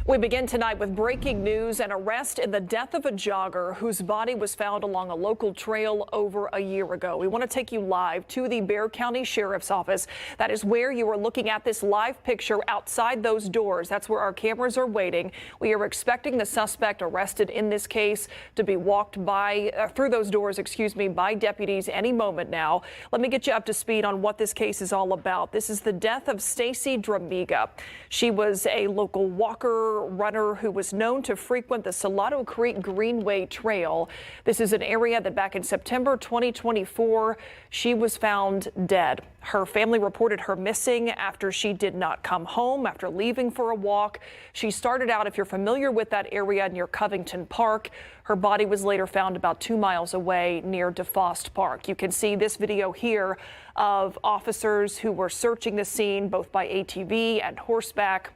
We begin tonight with breaking news: an arrest in the death of a jogger whose body was found along a local trail over a year ago. We want to take you live to the Bexar County Sheriff's Office. That is where you are looking at this live picture outside those doors. That's where our cameras are waiting. We are expecting the suspect arrested in this case to be walked through those doors, by deputies any moment now. Let me get you up to speed on what this case is all about. This is the death of Stacy Dramiga. She was a local runner who was known to frequent the Salado Creek Greenway Trail. This is an area that back in September 2024, she was found dead. Her family reported her missing after she did not come home after leaving for a walk. She started out, if you're familiar with that area, near Covington Park. Her body was later found about 2 miles away near DeFost Park. You can see this video here of officers who were searching the scene both by ATV and horseback,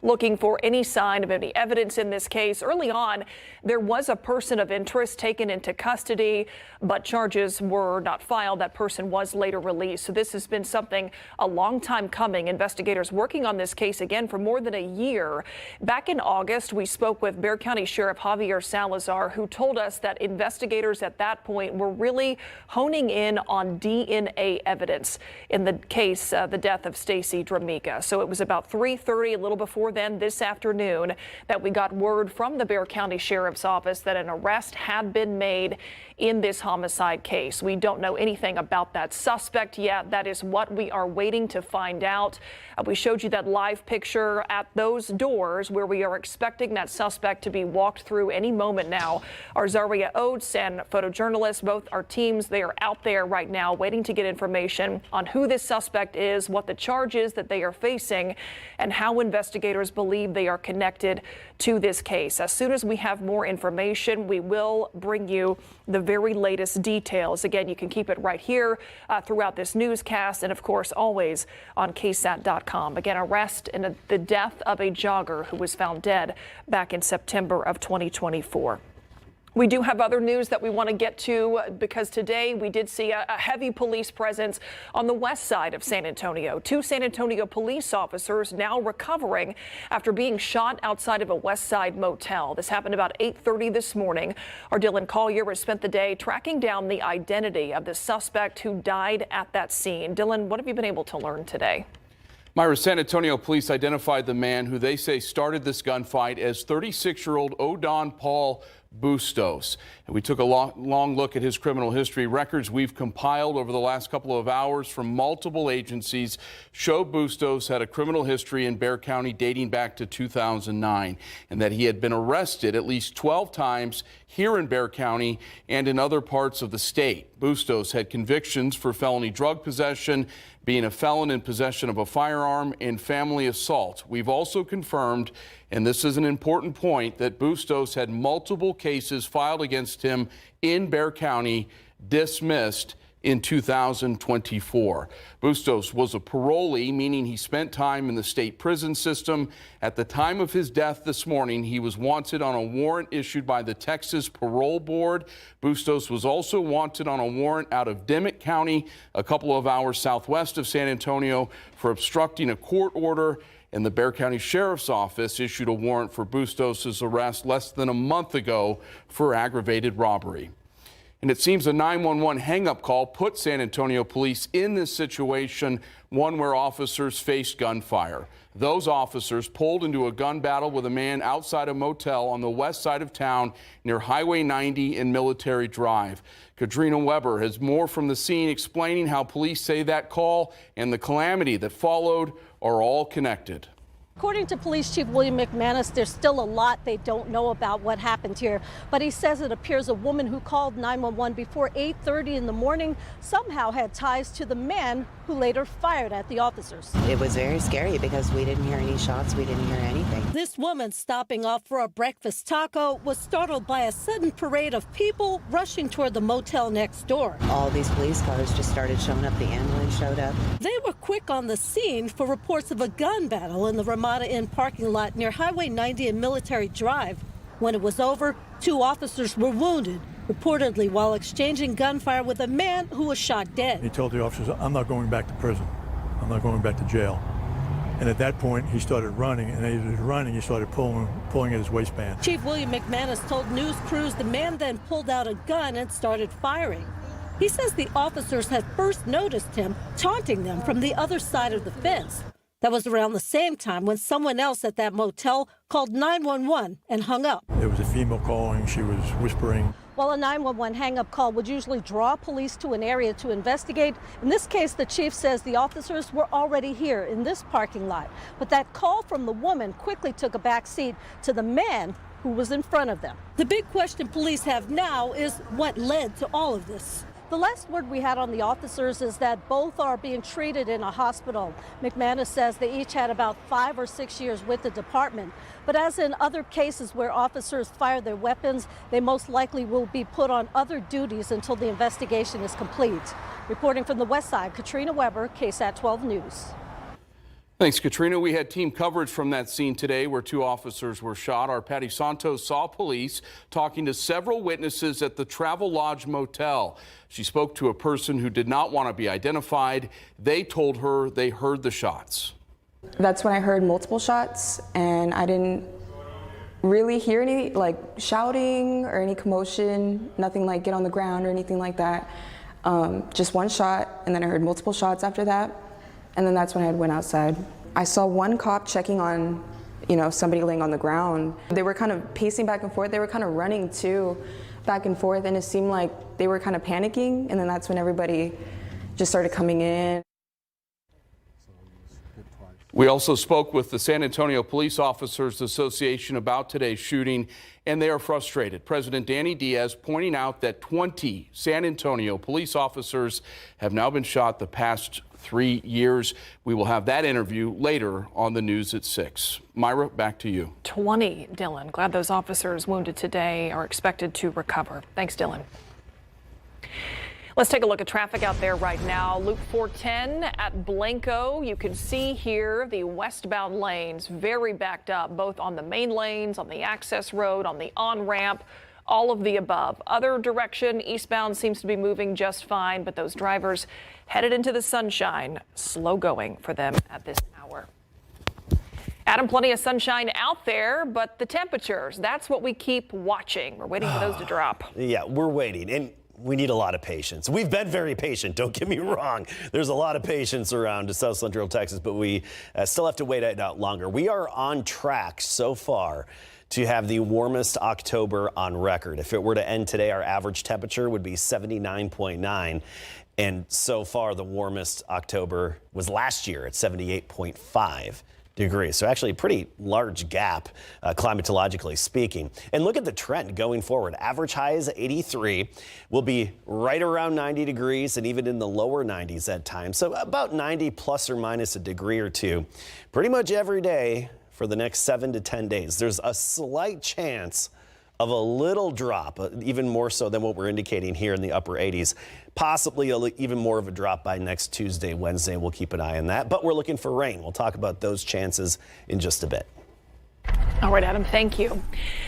looking for any sign of any evidence in this case. Early on, there was a person of interest taken into custody, but charges were not filed. That person was later released. So this has been something a long time coming. Investigators working on this case again for more than a year. Back in August, we spoke with Bexar County Sheriff Javier Salazar, who told us that investigators at that point were really honing in on DNA evidence in the case, the death of Stacy Dramiga. So it was about 3:30, a little before then this afternoon, that we got word from the Bexar County Sheriff's Office that an arrest had been made in this homicide case. We don't know anything about that suspect yet. That is what we are waiting to find out. We showed you that live picture at those doors where we are expecting that suspect to be walked through any moment now. Our Zaria Oates and photojournalists, both our teams, they are out there right now waiting to get information on who this suspect is, what the charge is that they are facing, and how investigators believe they are connected to this case. As soon as we have more information, we will bring you the very latest details. Again, you can keep it right here throughout this newscast, and of course always on KSAT.com. Again, arrest in the death of a jogger who was found dead back in September of 2024. We do have other news that we want to get to, because today we did see a heavy police presence on the west side of San Antonio. 2 San Antonio police officers now recovering after being shot outside of a west side motel. This happened about 8:30 this morning. Our Dylan Collier has spent the day tracking down the identity of the suspect who died at that scene. Dylan, what have you been able to learn today? Myra, San Antonio police identified the man who they say started this gunfight as 36-year-old Odon Paul Bustos. And we took a long look at his criminal history. Records we've compiled over the last couple of hours from multiple agencies show Bustos had a criminal history in Bexar County dating back to 2009, and that he had been arrested at least 12 times here in Bexar County and in other parts of the state. Bustos had convictions for felony drug possession, being a felon in possession of a firearm, and family assault. We've also confirmed, and this is an important point, that Bustos had multiple cases filed against him in Bexar County, dismissed in 2024. Bustos was a parolee, meaning he spent time in the state prison system. At the time of his death this morning, he was wanted on a warrant issued by the Texas Parole Board. Bustos was also wanted on a warrant out of Dimmitt County, a couple of hours southwest of San Antonio, for obstructing a court order. And the Bexar County Sheriff's Office issued a warrant for Bustos' arrest less than a month ago for aggravated robbery. And it seems a 911 hang-up call put San Antonio police in this situation, one where officers faced gunfire. Those officers pulled into a gun battle with a man outside a motel on the west side of town near Highway 90 and Military Drive. Kadrina Weber has more from the scene, explaining how police say that call and the calamity that followed are all connected. According to Police Chief William McManus, there's still a lot they don't know about what happened here. But he says it appears a woman who called 911 before 8:30 in the morning somehow had ties to the man who later fired at the officers. It was very scary because we didn't hear any shots. We didn't hear anything. This woman stopping off for a breakfast taco was startled by a sudden parade of people rushing toward the motel next door. All these police cars just started showing up. The ambulance showed up. They were quick on the scene for reports of a gun battle in the Ramada Inn parking lot near Highway 90 and Military Drive. When it was over, 2 officers were wounded, reportedly while exchanging gunfire with a man who was shot dead. He told the officers, "I'm not going back to prison. I'm not going back to jail." And at that point, he started running, and as he was running, he started pulling at his waistband. Chief William McManus told news crews the man then pulled out a gun and started firing. He says the officers had first noticed him taunting them from the other side of the fence. That was around the same time when someone else at that motel called 911 and hung up. There was a female calling. She was whispering. While a 911 hang-up call would usually draw police to an area to investigate, in this case, the chief says the officers were already here in this parking lot. But that call from the woman quickly took a back seat to the man who was in front of them. The big question police have now is what led to all of this. The last word we had on the officers is that both are being treated in a hospital. McManus says they each had about 5 or 6 years with the department. But as in other cases where officers fire their weapons, they most likely will be put on other duties until the investigation is complete. Reporting from the West Side, Katrina Weber, KSAT 12 News. Thanks, Katrina. We had team coverage from that scene today where 2 officers were shot. Our Patty Santos saw police talking to several witnesses at the Travel Lodge Motel. She spoke to a person who did not want to be identified. They told her they heard the shots. That's when I heard multiple shots, and I didn't really hear any like shouting or any commotion, nothing like get on the ground or anything like that. Just one shot, and then I heard multiple shots after that. And then that's when I went outside. I saw one cop checking on, somebody laying on the ground. They were kind of pacing back and forth. They were kind of running too, back and forth, and it seemed like they were kind of panicking. And then that's when everybody just started coming in. We also spoke with the San Antonio Police Officers Association about today's shooting, and they are frustrated. President Danny Diaz pointing out that 20 San Antonio police officers have now been shot the past 3 years. We will have that interview later on the news at 6. Myra, back to you. 20, Dylan. Glad those officers wounded today are expected to recover. Thanks, Dylan. Let's take a look at traffic out there right now. Loop 410 at Blanco. You can see here the westbound lanes very backed up, both on the main lanes, on the access road, on the on-ramp, all of the above. Other direction, eastbound seems to be moving just fine, but those drivers headed into the sunshine, slow going for them at this hour. Adam, plenty of sunshine out there, but the temperatures, that's what we keep watching. We're waiting for those to drop. Yeah, we're waiting. And we need a lot of patience. We've been very patient, don't get me wrong. There's a lot of patience around South Central Texas, but we still have to wait it out longer. We are on track so far to have the warmest October on record. If it were to end today, our average temperature would be 79.9. And so far, the warmest October was last year at 78.5 degrees. So actually a pretty large gap, climatologically speaking. And look at the trend going forward. Average high is 83. We'll be right around 90 degrees and even in the lower 90s at times. So about 90 plus or minus a degree or two pretty much every day for the next 7 to 10 days. There's a slight chance of a little drop, even more so than what we're indicating here in the upper 80s. Possibly even more of a drop by next Tuesday, Wednesday. We'll keep an eye on that, but we're looking for rain. We'll talk about those chances in just a bit. All right, Adam, thank you.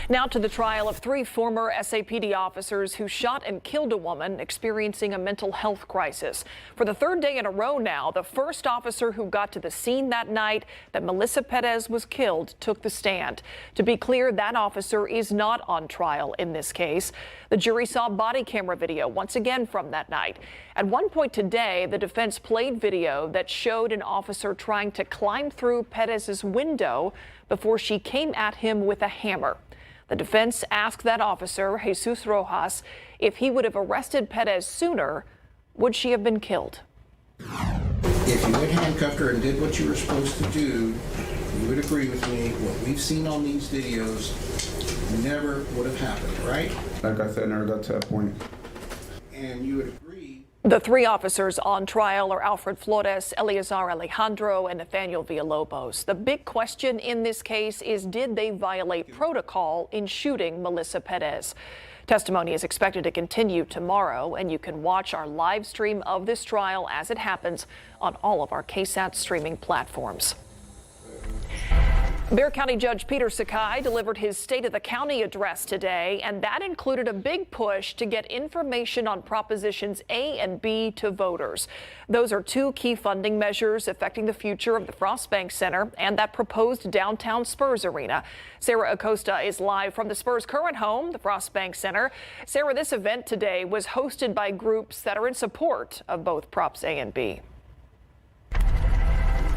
Now to the trial of 3 former SAPD officers who shot and killed a woman experiencing a mental health crisis. For the 3rd day in a row now, the first officer who got to the scene that night that Melissa Perez was killed took the stand. To be clear, that officer is not on trial in this case. The jury saw body camera video once again from that night. At one point today, the defense played video that showed an officer trying to climb through Perez's window before she came at him with a hammer. The defense asked that officer, Jesus Rojas, if he would have arrested Perez sooner, would she have been killed? If you had handcuffed her and did what you were supposed to do, you would agree with me, what we've seen on these videos never would have happened, right? Like I said, never got to that point. And you would agree. The 3 officers on trial are Alfred Flores, Eleazar Alejandro, and Nathaniel Villalobos. The big question in this case is, did they violate protocol in shooting Melissa Perez? Testimony is expected to continue tomorrow, and you can watch our live stream of this trial as it happens on all of our KSAT streaming platforms. Bexar County Judge Peter Sakai delivered his State of the County address today, and that included a big push to get information on Propositions A and B to voters. Those are two key funding measures affecting the future of the Frost Bank Center and that proposed downtown Spurs Arena. Sarah Acosta is live from the Spurs' current home, the Frost Bank Center. Sarah, this event today was hosted by groups that are in support of both Props A and B.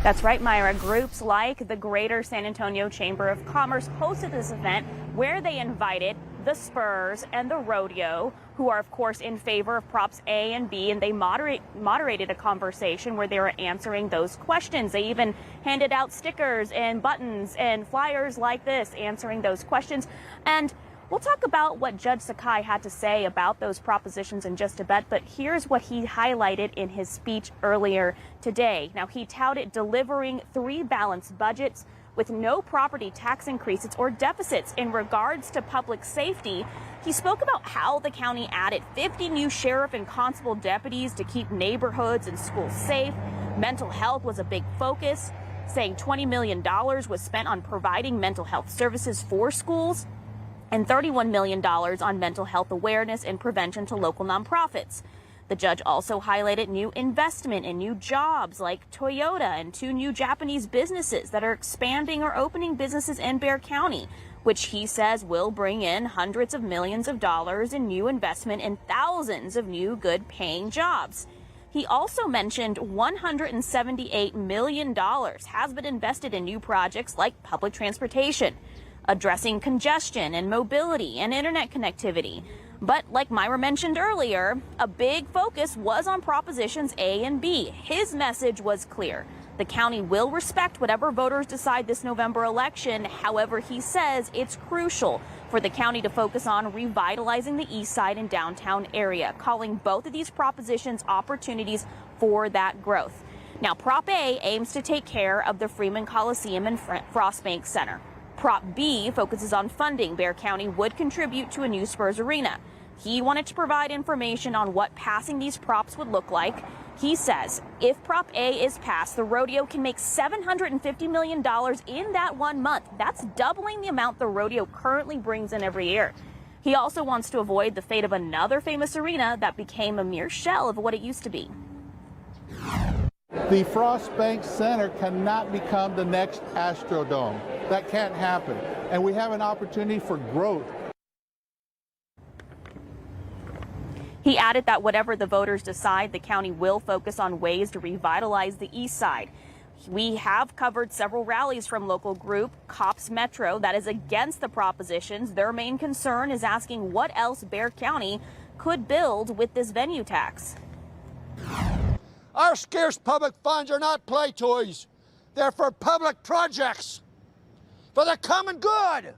That's right, Myra. Groups like the Greater San Antonio Chamber of Commerce hosted this event where they invited the Spurs and the Rodeo, who are, of course, in favor of Props A and B, and they moderated a conversation where they were answering those questions. They even handed out stickers and buttons and flyers like this, answering those questions. And we'll talk about what Judge Sakai had to say about those propositions in just a bit, but here's what he highlighted in his speech earlier today. Now, he touted delivering 3 balanced budgets with no property tax increases or deficits. In regards to public safety, he spoke about how the county added 50 new sheriff and constable deputies to keep neighborhoods and schools safe. Mental health was a big focus, saying $20 million was spent on providing mental health services for schools and $31 million on mental health awareness and prevention to local nonprofits. The judge also highlighted new investment in new jobs like Toyota and 2 new Japanese businesses that are expanding or opening businesses in Bexar County, which he says will bring in hundreds of millions of dollars in new investment and thousands of new good-paying jobs. He also mentioned $178 million has been invested in new projects like public transportation, addressing congestion and mobility and internet connectivity. But like Myra mentioned earlier, a big focus was on Propositions A and B. His message was clear. The county will respect whatever voters decide this November election. However, he says it's crucial for the county to focus on revitalizing the east side and downtown area, calling both of these propositions opportunities for that growth. Now, Prop A aims to take care of the Freeman Coliseum and Frost Bank Center. Prop B focuses on funding Bexar County would contribute to a new Spurs Arena. He wanted to provide information on what passing these props would look like. He says if Prop A is passed, the rodeo can make $750 million in that 1 month. That's doubling the amount the rodeo currently brings in every year. He also wants to avoid the fate of another famous arena that became a mere shell of what it used to be. The Frost Bank Center cannot become the next Astrodome. That can't happen. And we have an opportunity for growth. He added that whatever the voters decide, the county will focus on ways to revitalize the east side. We have covered several rallies from local group Cops Metro that is against the propositions. Their main concern is asking what else Bexar County could build with this venue tax. Our scarce public funds are not play toys. They're for public projects, for the common good.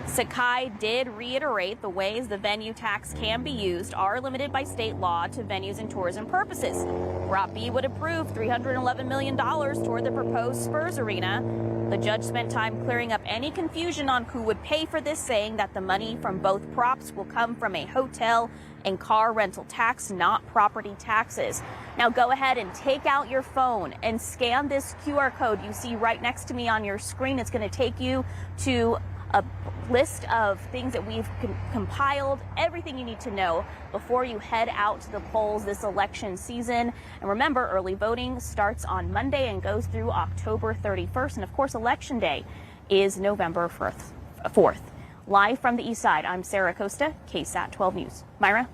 Sakai did reiterate the ways the venue tax can be used are limited by state law to venues and tourism purposes. Prop B would approve $311 million toward the proposed Spurs Arena. The judge spent time clearing up any confusion on who would pay for this, saying that the money from both props will come from a hotel and car rental tax, not property taxes. Now go ahead and take out your phone and scan this QR code you see right next to me on your screen. It's going to take you to a list of things that we've compiled, everything you need to know before you head out to the polls this election season. And remember, early voting starts on Monday and goes through October 31st. And of course, Election Day is November 4th. Live from the east side, I'm Sarah Acosta, KSAT 12 News. Myra?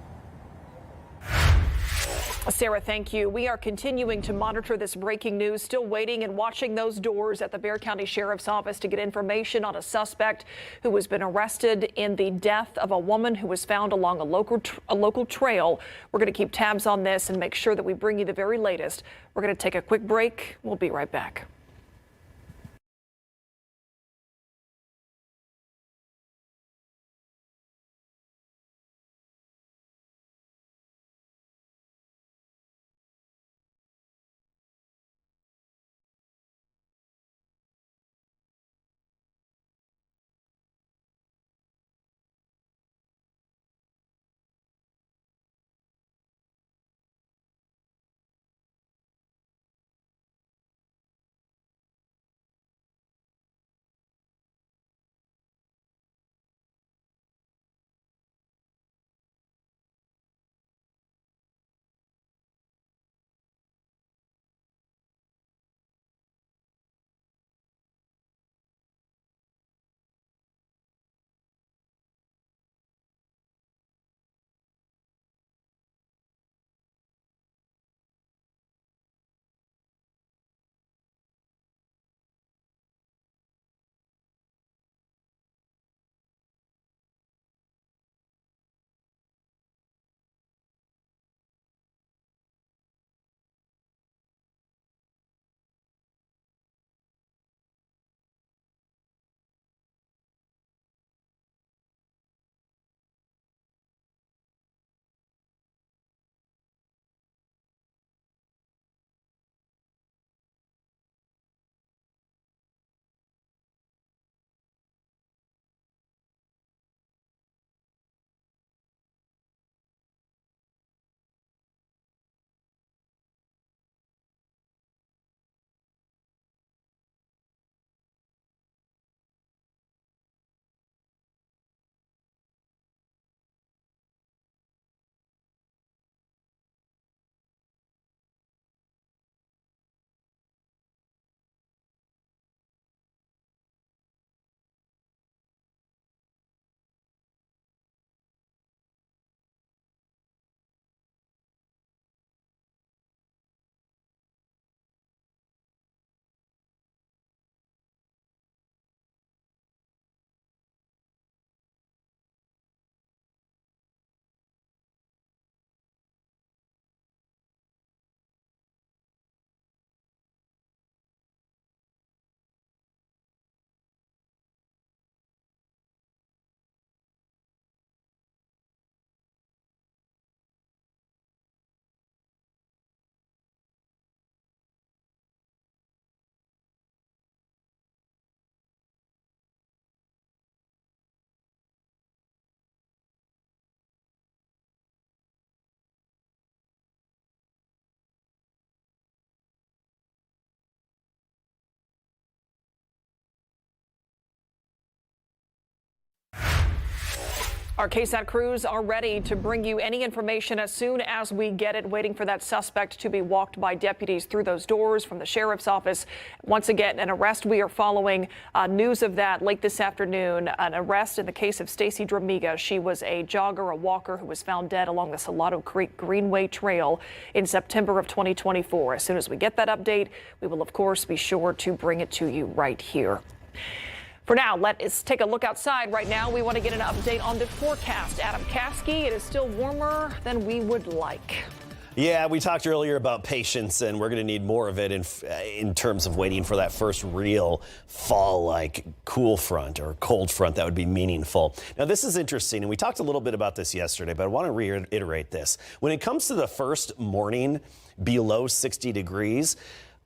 Sarah, thank you. We are continuing to monitor this breaking news, still waiting and watching those doors at the Bexar County Sheriff's Office to get information on a suspect who has been arrested in the death of a woman who was found along a local trail. We're going to keep tabs on this and make sure that we bring you the very latest. We're going to take a quick break. We'll be right back. Our KSAT crews are ready to bring you any information as soon as we get it, waiting for that suspect to be walked by deputies through those doors from the sheriff's office. Once again, an arrest we are following. News of that late this afternoon, an arrest in the case of Stacy Dramiga. She was a jogger, a walker who was found dead along the Salado Creek Greenway Trail in September of 2024. As soon as we get that update, we will, of course, be sure to bring it to you right here. For now, let's take a look outside. Right now, we want to get an update on the forecast. Adam Caskey, it is still warmer than we would like. Yeah, we talked earlier about patience, and we're going to need more of it in terms of waiting for that first real fall-like cool front or cold front that would be meaningful. Now, this is interesting, and we talked a little bit about this yesterday, but I want to reiterate this. When it comes to the first morning below 60 degrees,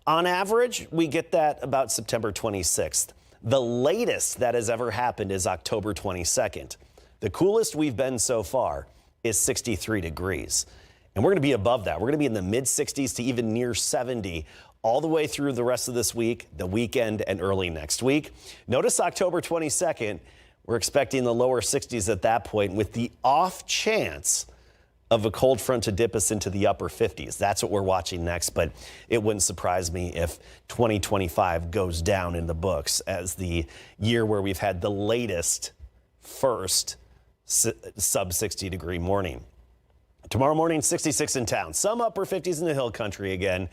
on average, we get that about September 26th. The latest that has ever happened is October 22nd. The coolest we've been so far is 63 degrees. And we're going to be above that. We're going to be in the mid 60s to even near 70 all the way through the rest of this week, the weekend, and early next week. Notice October 22nd, we're expecting the lower 60s at that point with the off chance of a cold front to dip us into the upper 50s. That's what we're watching next, but it wouldn't surprise me if 2025 goes down in the books as the year where we've had the latest first sub 60 degree morning. Tomorrow morning, 66 in town. Some upper 50s in the hill country again,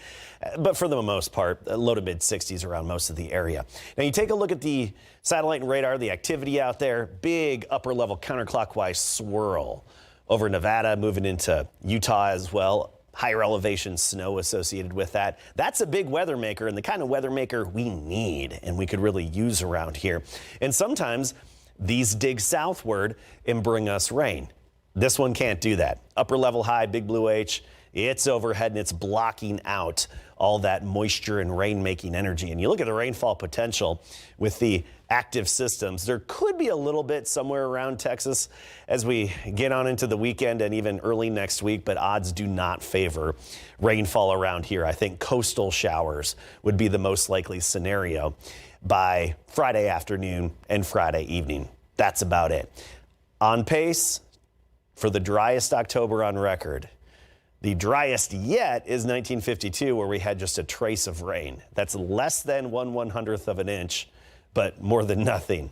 but for the most part, low to mid 60s around most of the area. Now, you take a look at the satellite and radar, the activity out there, big upper level counterclockwise swirl over Nevada, moving into Utah as well. Higher elevation snow associated with that. That's a big weather maker and the kind of weather maker we need and we could really use around here. And sometimes these dig southward and bring us rain. This one can't do that. Upper level high, big blue H, it's overhead and it's blocking out all that moisture and rain making energy. And you look at the rainfall potential with the active systems, there could be a little bit somewhere around Texas as we get on into the weekend and even early next week, but odds do not favor rainfall around here. I think coastal showers would be the most likely scenario by Friday afternoon and Friday evening. That's about it. On pace for the driest October on record. The driest yet is 1952, where we had just a trace of rain. That's less than 1/100th of an inch, but more than nothing.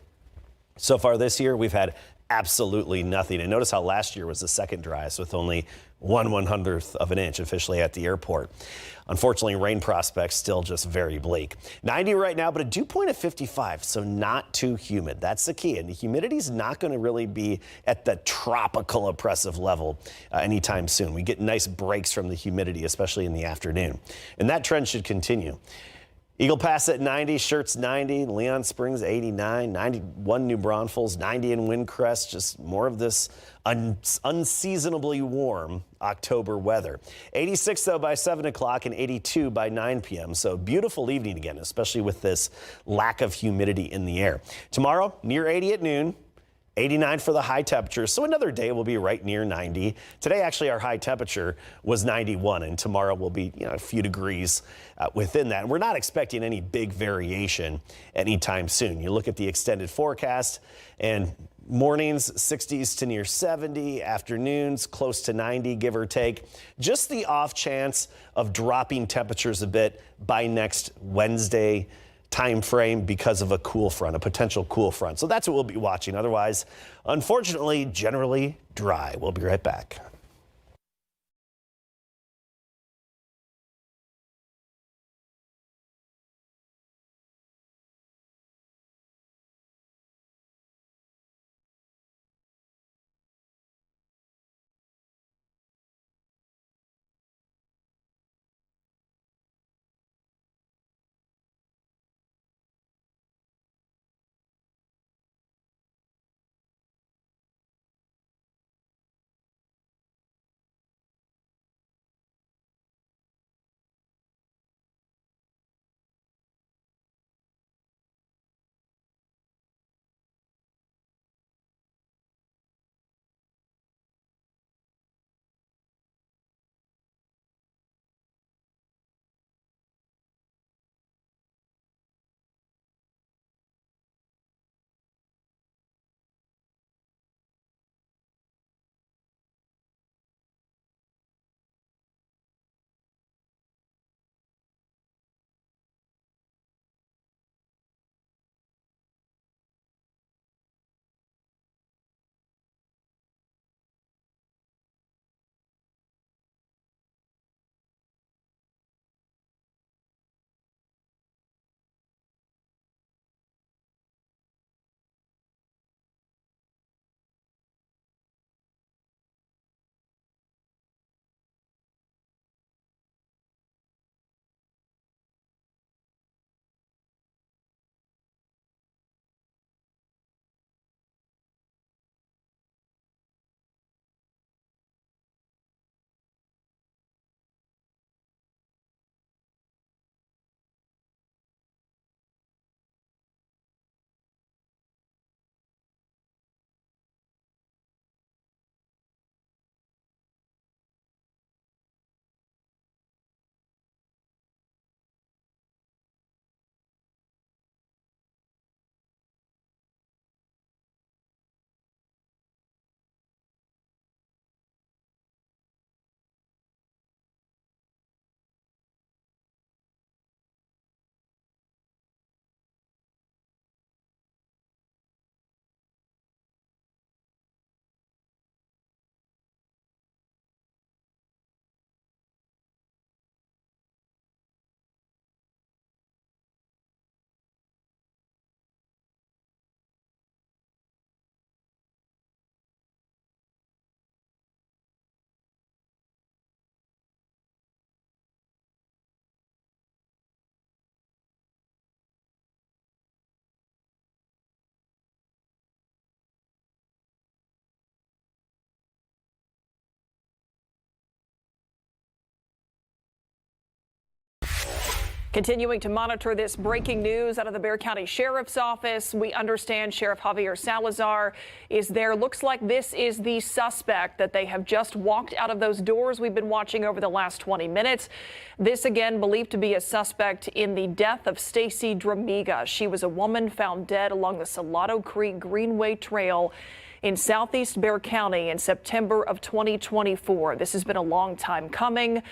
So far this year, we've had absolutely nothing. And notice how last year was the second driest with only 1/100th of an inch officially at the airport. Unfortunately, rain prospects still just very bleak. 90 right now, but a dew point of 55, so not too humid. That's the key. And the humidity is not going to really be at the tropical oppressive level anytime soon. We get nice breaks from the humidity, especially in the afternoon. And that trend should continue. Eagle Pass at 90, Shirts 90, Leon Springs 89, 91 New Braunfels, 90 in Windcrest, just more of this unseasonably warm October weather. 86 though by 7 o'clock and 82 by 9 p.m. So beautiful evening again, especially with this lack of humidity in the air. Tomorrow, near 80 at noon. 89 for the high temperature, so another day will be right near 90. Today, actually, our high temperature was 91, and tomorrow will be a few degrees within that. And we're not expecting any big variation anytime soon. You look at the extended forecast, and mornings 60s to near 70, afternoons close to 90, give or take. Just the off chance of dropping temperatures a bit by next Wednesday time frame because of a cool front, a potential cool front. So that's what we'll be watching. Otherwise, unfortunately, generally dry. We'll be right back. Continuing to monitor this breaking news out of the Bexar County Sheriff's Office. We understand Sheriff Javier Salazar is there. Looks like this is the suspect that they have just walked out of those doors we've been watching over the last 20 minutes. This again believed to be a suspect in the death of Stacy Dramiga. She was a woman found dead along the Salado Creek Greenway Trail in southeast Bexar County in September of 2024. This has been a long time coming.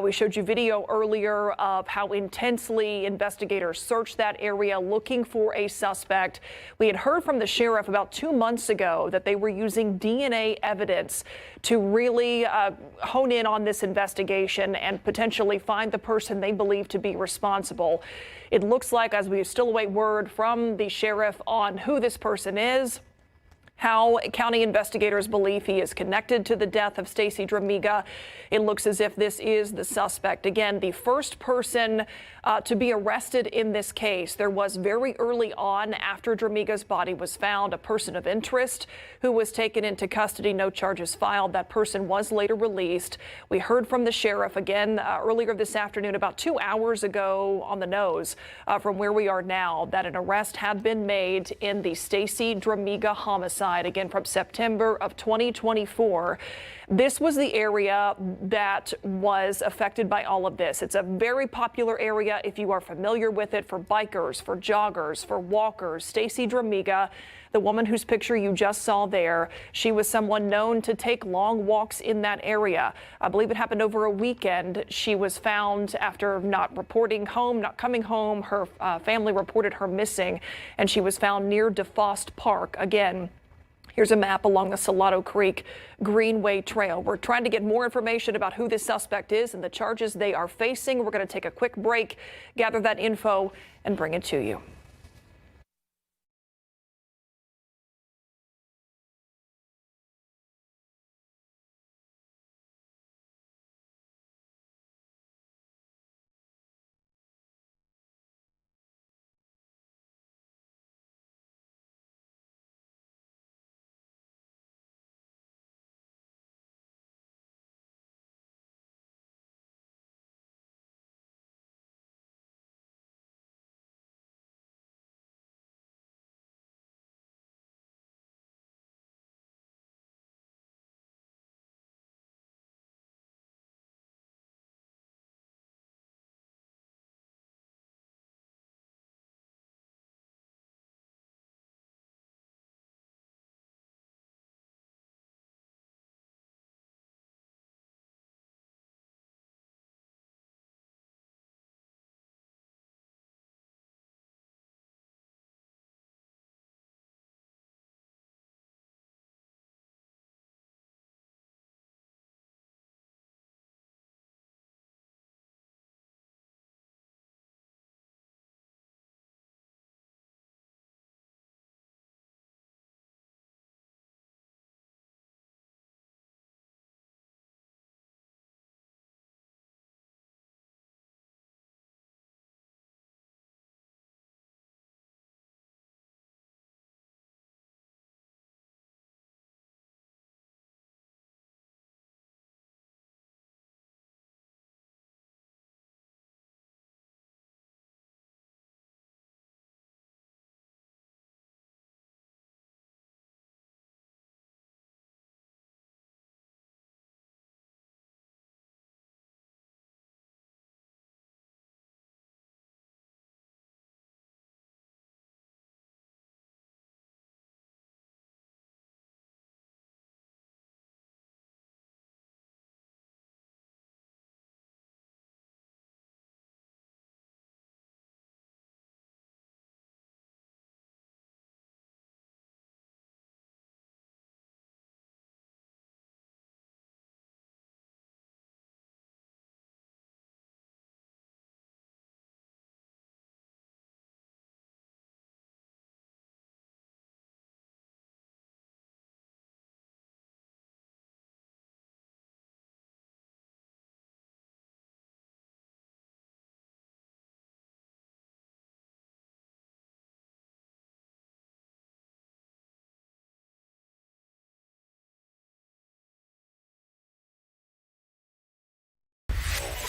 We showed you video earlier of how intensely investigators searched that area looking for a suspect. We had heard from the sheriff about 2 months ago that they were using DNA evidence to really hone in on this investigation and potentially find the person they believe to be responsible. It looks like, as we still await word from the sheriff on who this person is, how county investigators believe he is connected to the death of Stacy Dramiga. It looks as if this is the suspect. Again, the first person to be arrested in this case. There was very early on, after Dramiga's body was found, a person of interest who was taken into custody. No charges filed. That person was later released. We heard from the sheriff again earlier this afternoon, about 2 hours ago on the nose from where we are now, that an arrest had been made in the Stacy Dramiga homicide, again from September of 2024. This was the area that was affected by all of this. It's a very popular area if you are familiar with it, for bikers, for joggers, for walkers. Stacy Dramiga, the woman whose picture you just saw there, she was someone known to take long walks in that area. I believe it happened over a weekend. She was found after not reporting home, not coming home. Her family reported her missing, and she was found near DeFost Park. Again, here's a map along the Salado Creek Greenway Trail. We're trying to get more information about who this suspect is and the charges they are facing. We're going to take a quick break, gather that info, and bring it to you.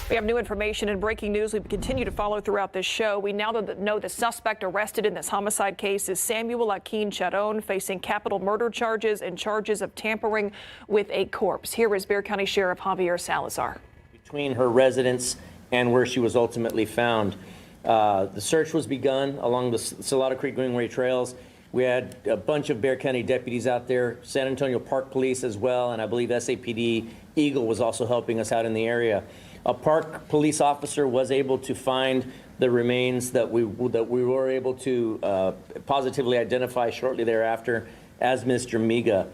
We have new information and breaking news we continue to follow throughout this show. We now know the suspect arrested in this homicide case is Samuel Akin Charon, facing capital murder charges and charges of tampering with a corpse. Here is Bexar County Sheriff Javier Salazar. Between her residence and where she was ultimately found, the search was begun along the Salado Creek Greenway trails. We had a bunch of Bexar County deputies out there, San Antonio Park Police as well, and I believe SAPD Eagle was also helping us out in the area. A park police officer was able to find the remains that we were able to positively identify shortly thereafter as Ms. Dramiga.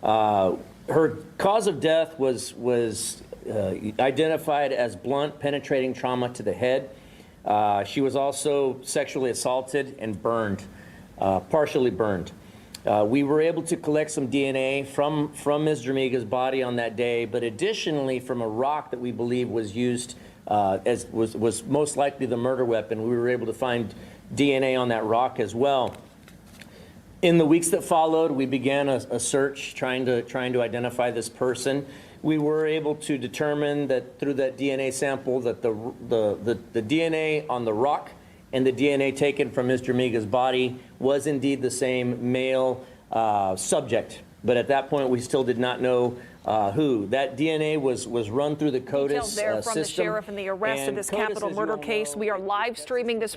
Her cause of death was identified as blunt penetrating trauma to the head. She was also sexually assaulted and burned, partially burned. We were able to collect some DNA from Ms. Dramiga's body on that day, but additionally from a rock that we believe was used was most likely the murder weapon. We were able to find DNA on that rock as well. In the weeks that followed, we began a search trying to identify this person. We were able to determine that through that DNA sample that the DNA on the rock and the DNA taken from Ms. Dramiga's body was indeed the same male subject. But at that point, we still did not know who. That DNA was run through the CODIS Details there from system. the sheriff in the arrest of this CODIS, capital as you murder all case. know, We are live streaming this